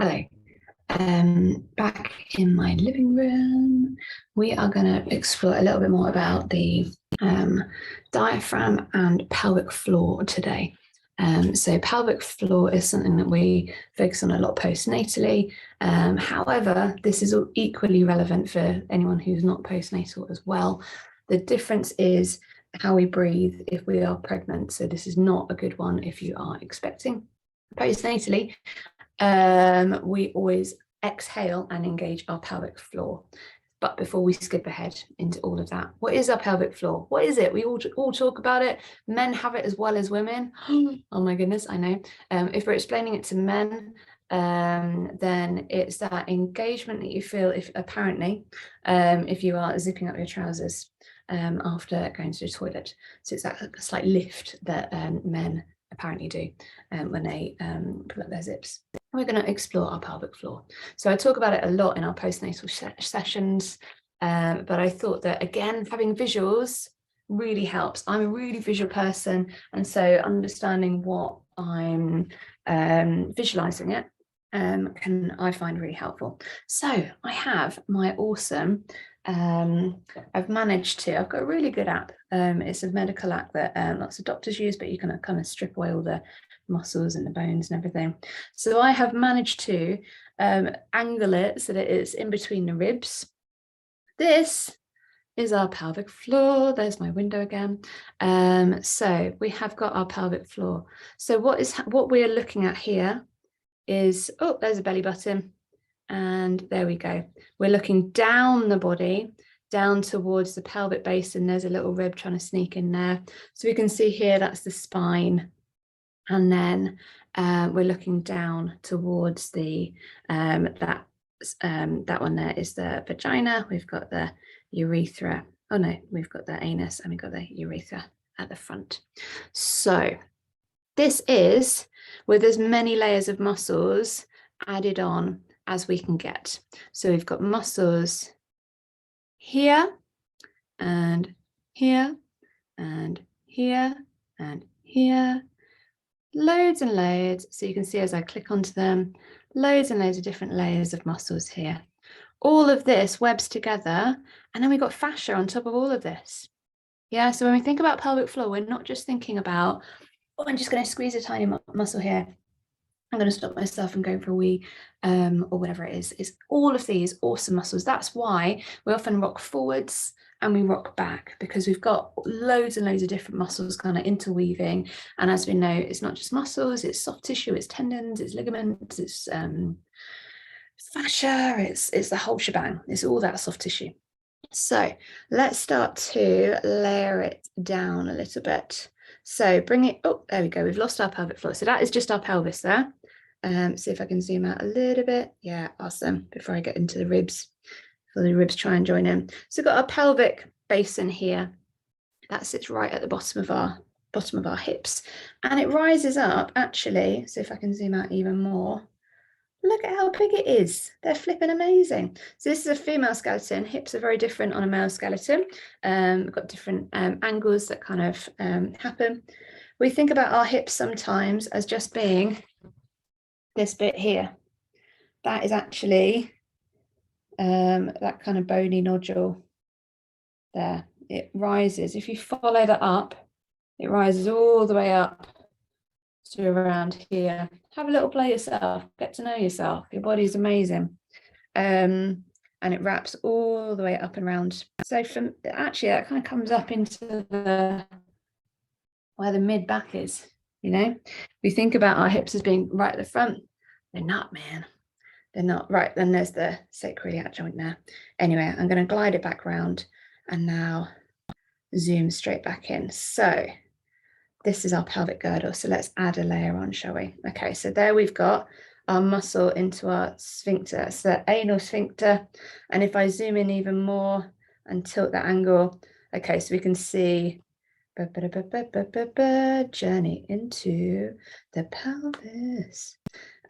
Hello. Back in my living room, we are going to explore a little bit more about the diaphragm and pelvic floor today. So pelvic floor is something that we focus on a lot postnatally. However, this is equally relevant for anyone who's not postnatal as well. The difference is how we breathe if we are pregnant. So this is not a good one if you are expecting. Postnatally, we always exhale and engage our pelvic floor. But before we skip ahead into all of that, what is our pelvic floor? What is it? We all talk about it. Men have it as well as women. Oh my goodness, I know. If we're explaining it to men, then it's that engagement that you feel if you are zipping up your trousers after going to the toilet. So it's that slight lift that men apparently do when they pull up their zips. We're going to explore our pelvic floor. So I talk about it a lot in our postnatal sessions, but I thought that, again, having visuals really helps. I'm a really visual person, and so understanding what I'm visualizing it I find really helpful. So I have my awesome, I've got a really good app. It's a medical app that lots of doctors use, but you can kind of strip away all the muscles and the bones and everything. So I have managed to angle it so that it's in between the ribs. This is our pelvic floor. There's my window again. So we have got our pelvic floor. So what we are looking at here is, oh, there's a belly button. And there we go. We're looking down the body, down towards the pelvic basin. There's a little rib trying to sneak in there. So we can see here, that's the spine. And then we're looking down towards the, that one there is the vagina. We've got the urethra. Oh no, we've got the anus and we've got the urethra at the front. So this is with as many layers of muscles added on as we can get. So we've got muscles here and here and here and here, loads and loads. So you can see as I click onto them, loads and loads of different layers of muscles here. All of this webs together, and then we've got fascia on top of all of this. Yeah, so when we think about pelvic floor, we're not just thinking about, oh, I'm just going to squeeze a tiny muscle here. I'm going to stop myself from going for a wee, or whatever it is. It's all of these awesome muscles. That's why we often rock forwards and we rock back, because we've got loads and loads of different muscles kind of interweaving. And as we know, it's not just muscles, it's soft tissue, it's tendons, it's ligaments, it's fascia, it's the whole shebang. It's all that soft tissue. So let's start to layer it down a little bit. So bring it, oh, there we go. We've lost our pelvic floor. So that is just our pelvis there. See if I can zoom out a little bit. Yeah, awesome. Before I get into the ribs, before the ribs try and join in. So we've got our pelvic basin here. That sits right at the bottom of our hips. And it rises up actually. So if I can zoom out even more. Look at how big it is. They're flipping amazing. So this is a female skeleton. Hips are very different on a male skeleton. We've got different angles that kind of happen. We think about our hips sometimes as just being this bit here. That is actually that kind of bony nodule there. It rises. If you follow that up, it rises all the way up to around here. Have a little play yourself, get to know yourself. Your body's amazing. And it wraps all the way up and around. So actually that kind of comes up into where the mid back is, you know. We think about our hips as being right at the front. They're not, man. They're not. Right, then there's the sacroiliac joint there. Anyway, I'm going to glide it back round and now zoom straight back in. So this is our pelvic girdle. So let's add a layer on, shall we? Okay, so there we've got our muscle into our sphincter. It's the anal sphincter. And if I zoom in even more and tilt that angle, okay, so we can see journey into the pelvis.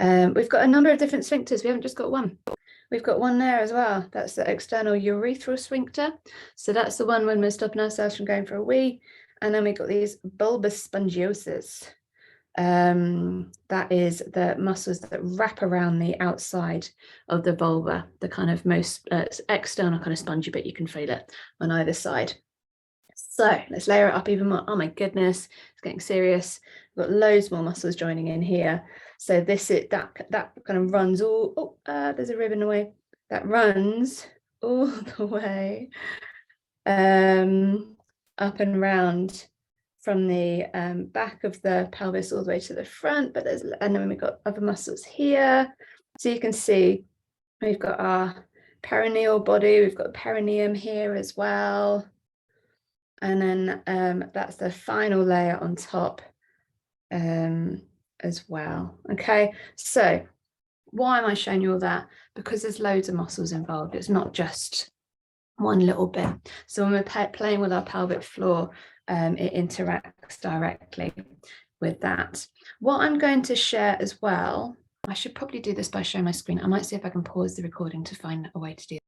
We've got a number of different sphincters. We haven't just got one. We've got one there as well. That's the external urethral sphincter. So that's the one when we're stopping ourselves from going for a wee. And then we've got these bulbous spongioses. That is the muscles that wrap around the outside of the vulva, the kind of most external kind of spongy bit. You can feel it on either side. So let's layer it up even more. Oh my goodness, it's getting serious. We've got loads more muscles joining in here. So that kind of runs all, there's a rib in the way. That runs all the way up and round from the back of the pelvis all the way to the front, and then we've got other muscles here. So you can see we've got our perineal body, we've got perineum here as well. And then that's the final layer on top as well. Okay, so why am I showing you all that? Because there's loads of muscles involved. It's not just one little bit. So when we're playing with our pelvic floor, it interacts directly with that. What I'm going to share as well, I should probably do this by showing my screen. I might see if I can pause the recording to find a way to do that.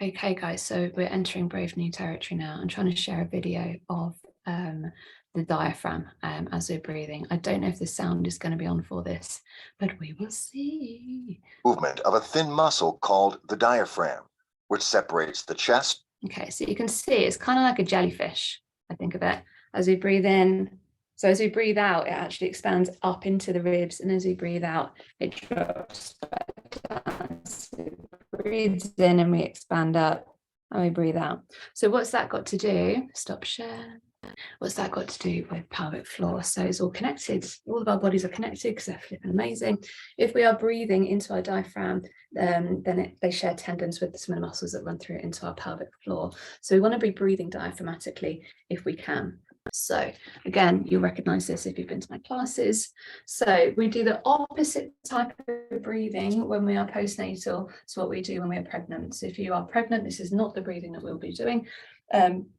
Okay, guys, so we're entering brave new territory now. I'm trying to share a video of the diaphragm as we're breathing. I don't know if the sound is going to be on for this, but we will see. Movement of a thin muscle called the diaphragm, which separates the chest. Okay, so you can see it's kind of like a jellyfish, I think of it, as we breathe in. So as we breathe out, it actually expands up into the ribs, and as we breathe out, it drops back down. So it breathes in and we expand up, and we breathe out. So what's that got to do? Stop share. What's that got to do with pelvic floor? So it's all connected. All of our bodies are connected because they're flipping amazing. If we are breathing into our diaphragm, then they share tendons with some of the muscles that run through it into our pelvic floor. So we want to be breathing diaphragmatically if we can. So again, you'll recognize this if you've been to my classes. So we do the opposite type of breathing when we are postnatal to what we do when we are pregnant. So if you are pregnant, this is not the breathing that we'll be doing.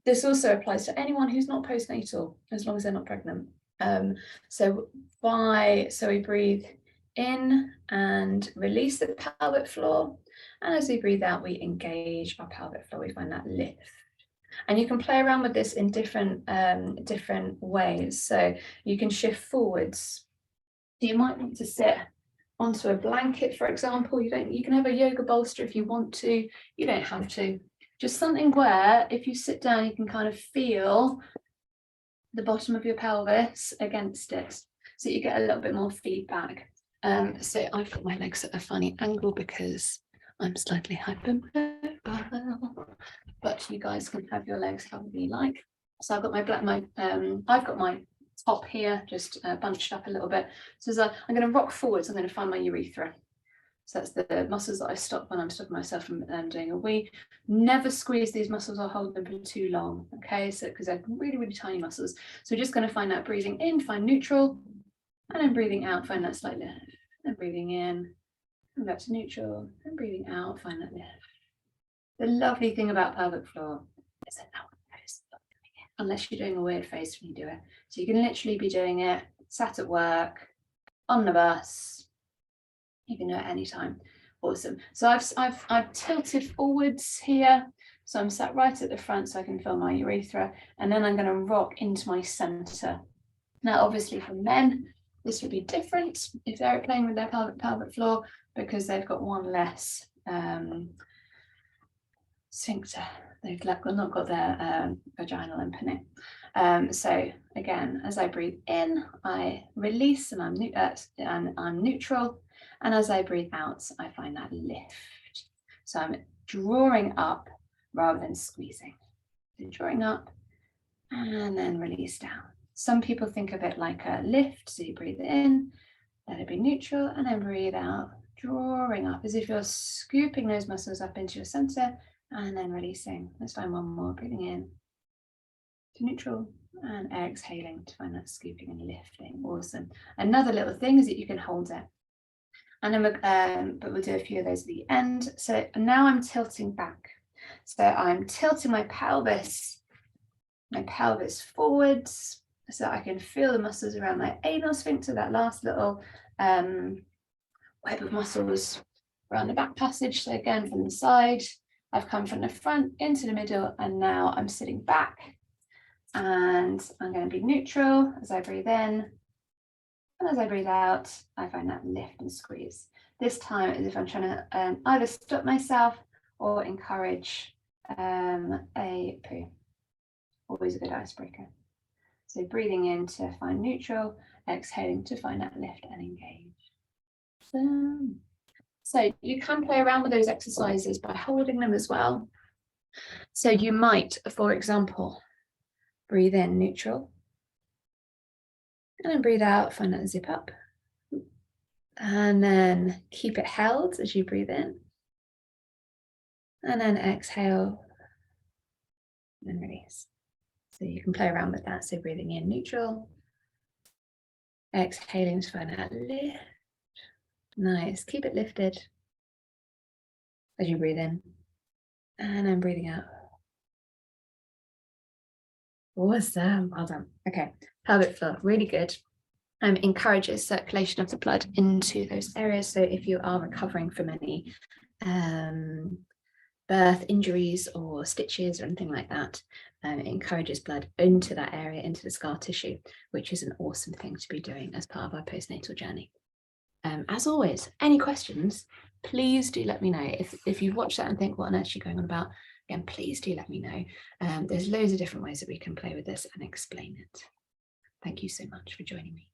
This also applies to anyone who's not postnatal, as long as they're not pregnant. So we breathe in and release the pelvic floor, and as we breathe out, we engage our pelvic floor. We find that lift. And you can play around with this in different ways. So you can shift forwards. So you might want to sit onto a blanket, for example. You can have a yoga bolster if you want to. You don't have to. Just something where if you sit down, you can kind of feel the bottom of your pelvis against it. So you get a little bit more feedback. So I've got my legs at a funny angle because I'm slightly hypermobile, but you guys can have your legs however you like. So I've got I've got my top here just bunched up a little bit. So I'm going to rock forwards. I'm going to find my urethra. So that's the muscles that I stop when I'm stopping myself from doing a wee. Never squeeze these muscles or hold them for too long, okay? So because they're really, really tiny muscles. So we're just going to find that breathing in, find neutral, and then breathing out, find that slight lift. And breathing in, come back to neutral, and breathing out, find that lift. The lovely thing about pelvic floor is that no one knows unless you're doing a weird face when you do it. So you can literally be doing it sat at work, on the bus. You can do it anytime. Awesome. So I've tilted forwards here. So I'm sat right at the front so I can feel my urethra, and then I'm going to rock into my center. Now, obviously for men, this would be different if they're playing with their pelvic floor because they've got one less sphincter. They've not got their vaginal opening. So again, as I breathe in, I release and I'm neutral. And as I breathe out, I find that lift. So I'm drawing up rather than squeezing. So drawing up and then release down. Some people think of it like a lift. So you breathe in, let it be neutral, and then breathe out, drawing up as if you're scooping those muscles up into your center and then releasing. Let's find one more. Breathing in to neutral and exhaling to find that scooping and lifting. Awesome. Another little thing is that you can hold it. And then but we'll do a few of those at the end. So now I'm tilting back. So I'm tilting my pelvis forwards so I can feel the muscles around my anal sphincter, that last little web of muscles around the back passage. So again, from the side, I've come from the front into the middle, and now I'm sitting back. And I'm going to be neutral as I breathe in. And as I breathe out, I find that lift and squeeze. This time as if I'm trying to either stop myself or encourage a poo. Always a good icebreaker. So breathing in to find neutral, exhaling to find that lift and engage. So you can play around with those exercises by holding them as well. So you might, for example, breathe in neutral, and then breathe out, find that zip up. And then keep it held as you breathe in. And then exhale and release. So you can play around with that. So breathing in neutral, exhaling to find that lift. Nice, keep it lifted as you breathe in. And then breathing out. Awesome, well done. Okay, pelvic floor, really good. Encourages circulation of the blood into those areas. So if you are recovering from any birth injuries or stitches or anything like that, it encourages blood into that area, into the scar tissue, which is an awesome thing to be doing as part of our postnatal journey. As always, any questions, please do let me know. If you've watched that and think, what on earth is she going on about? Again, please do let me know. There's loads of different ways that we can play with this and explain it. Thank you so much for joining me.